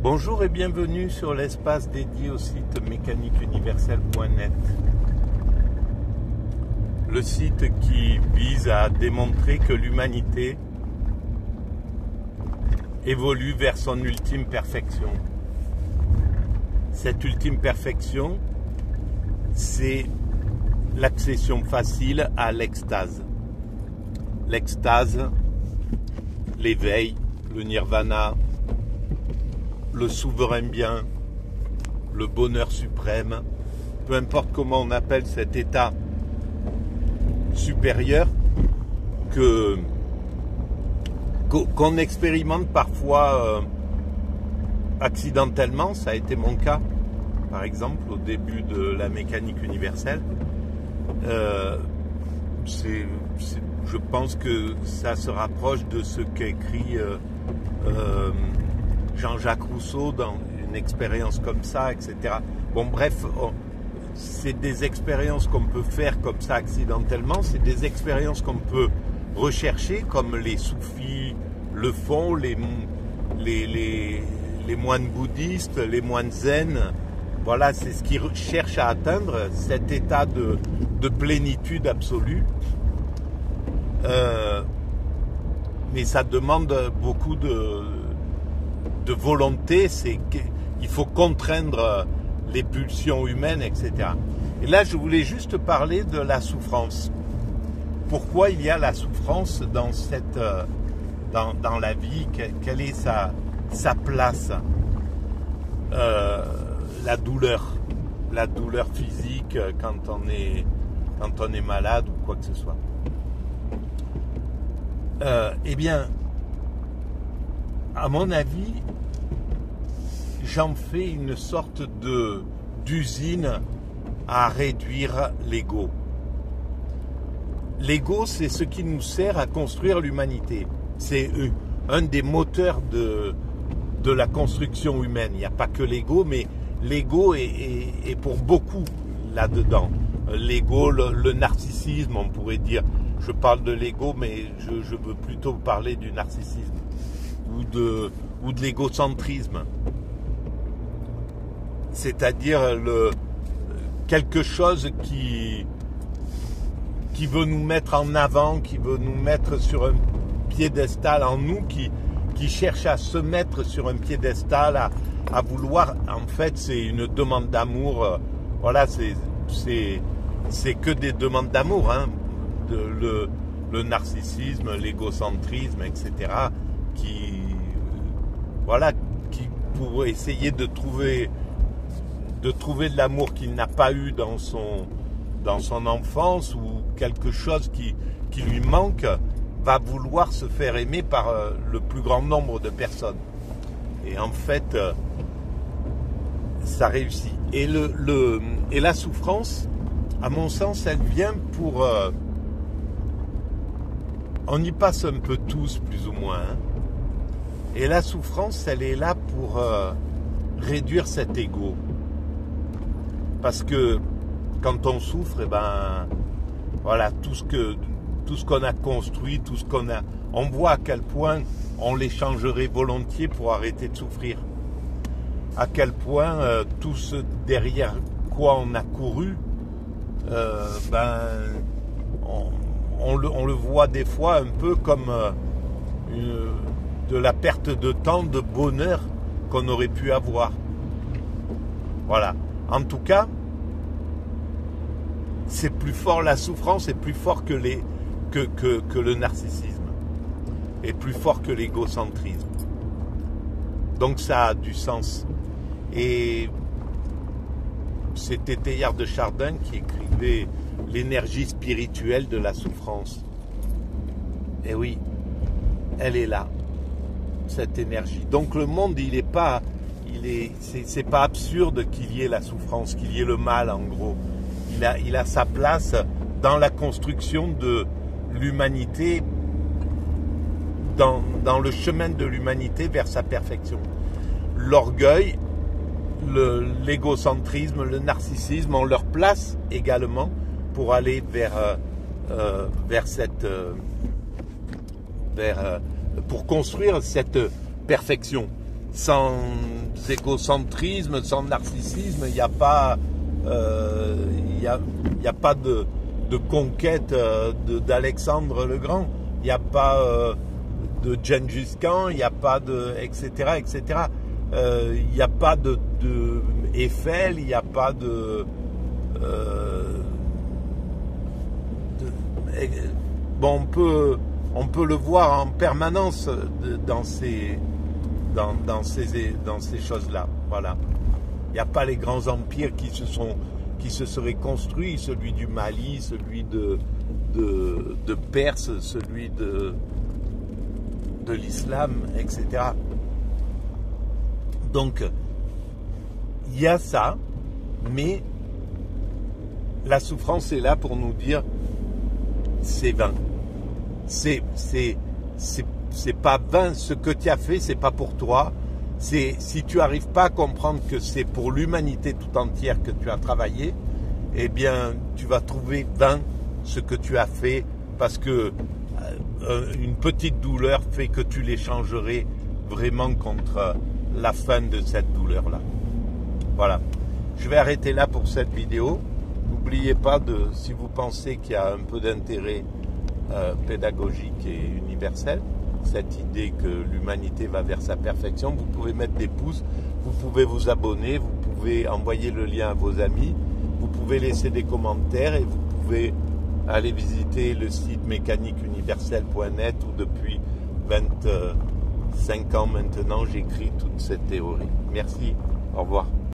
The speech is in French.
Bonjour et bienvenue sur l'espace dédié au site mécaniqueuniverselle.net. Le site qui vise à démontrer que l'humanité évolue vers son ultime perfection. Cette ultime perfection, c'est l'accession facile à l'extase. L'extase, l'éveil, le nirvana, le souverain bien, le bonheur suprême, peu importe comment on appelle cet état supérieur qu'on expérimente parfois accidentellement. Ça a été mon cas, par exemple, au début de la mécanique universelle. Je pense que ça se rapproche de ce qu'écrit Jean-Jacques Rousseau dans une expérience comme ça, etc. Bon, bref, c'est des expériences qu'on peut faire comme ça accidentellement, c'est des expériences qu'on peut rechercher, comme les soufis le font, les moines bouddhistes, les moines zen. Voilà, c'est ce qu'ils cherchent à atteindre, cet état de plénitude absolue. Mais ça demande beaucoup de volonté, il faut contraindre les pulsions humaines, etc. Et là, je voulais juste parler de la souffrance. Pourquoi il y a la souffrance dans la vie? Quelle est sa place? La douleur physique quand on est malade ou quoi que ce soit. Eh bien, à mon avis, j'en fais une sorte d'usine à réduire l'ego. L'ego, c'est ce qui nous sert à construire l'humanité. C'est un des moteurs de la construction humaine. Il n'y a pas que l'ego, mais l'ego est pour beaucoup là-dedans. L'ego, le narcissisme, on pourrait dire. Je parle de l'ego, mais je veux plutôt parler du narcissisme ou de l'égocentrisme. C'est-à-dire quelque chose qui veut nous mettre en avant, qui veut nous mettre sur un piédestal en nous, qui cherche à se mettre sur un piédestal, à vouloir. En fait, c'est une demande d'amour. Voilà, c'est que des demandes d'amour, hein. Le narcissisme, l'égocentrisme, etc. qui pour essayer de trouver de l'amour qu'il n'a pas eu dans son enfance, ou quelque chose qui lui manque, va vouloir se faire aimer par le plus grand nombre de personnes. Et en fait, ça réussit. Et la souffrance, à mon sens, elle vient pour... on y passe un peu tous, plus ou moins. Hein. Et la souffrance, elle est là pour réduire cet ego. Parce que quand on souffre, voilà, tout ce qu'on a construit, tout ce qu'on a, on voit à quel point on l'échangerait volontiers pour arrêter de souffrir. À quel point tout ce derrière quoi on a couru, on le voit des fois un peu comme de la perte de temps, de bonheur qu'on aurait pu avoir. Voilà. En tout cas, c'est plus fort, la souffrance est plus fort que le narcissisme, et plus fort que l'égocentrisme. Donc ça a du sens. Et c'était Teilhard de Chardin qui écrivait l'énergie spirituelle de la souffrance. Et oui, elle est là, cette énergie. Donc le monde, c'est pas absurde qu'il y ait la souffrance, qu'il y ait le mal, en gros. Il a sa place dans la construction de l'humanité, dans le chemin de l'humanité vers sa perfection. L'orgueil, l'égocentrisme, le narcissisme ont leur place également pour aller pour construire cette perfection. sans égocentrisme, sans narcissisme, il n'y a pas, y a pas de conquête d'Alexandre le Grand. Il n'y a pas de Gengis Khan, il n'y a pas de etc. etc. Il n'y a pas de Eiffel, il n'y a pas bon, on peut le voir en permanence dans ces choses-là. Voilà. Il n'y a pas les grands empires qui se seraient construits, celui du Mali, celui de Perse, celui de l'islam, etc. Donc, il y a ça, mais la souffrance est là pour nous dire c'est vain. C'est pas vain, ce que tu as fait, c'est pas pour toi. Si tu n'arrives pas à comprendre que c'est pour l'humanité tout entière que tu as travaillé, eh bien, tu vas trouver vain ce que tu as fait, parce que une petite douleur fait que tu l'échangerais vraiment contre la fin de cette douleur-là. Voilà. Je vais arrêter là pour cette vidéo. N'oubliez pas, si vous pensez qu'il y a un peu d'intérêt pédagogique et universel, cette idée que l'humanité va vers sa perfection, vous pouvez mettre des pouces, vous pouvez vous abonner, vous pouvez envoyer le lien à vos amis, vous pouvez laisser des commentaires et vous pouvez aller visiter le site mécaniqueuniverselle.net où depuis 25 ans maintenant j'écris toute cette théorie. Merci, au revoir.